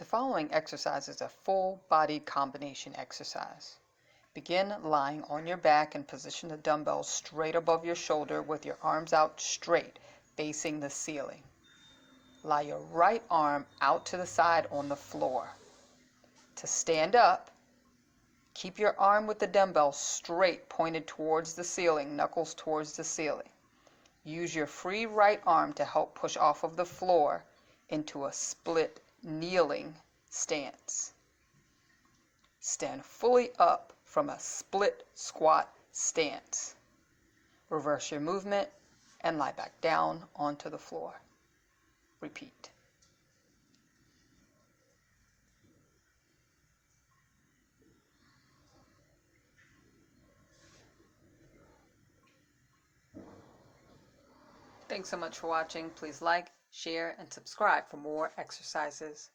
following exercise is a full body combination exercise. Begin lying on your back and position the dumbbells straight above your shoulder with your arms out straight, facing the ceiling. Lie your right arm out to the side on the floor. To stand up, keep your arm with the dumbbell straight, pointed towards the ceiling, knuckles towards the ceiling. Use your free right arm to help push off of the floor into a split kneeling stance. Stand fully up from a split squat stance. Reverse your movement and lie back down onto the floor. Repeat. Thanks so much for watching. Please like, share, and subscribe for more exercises.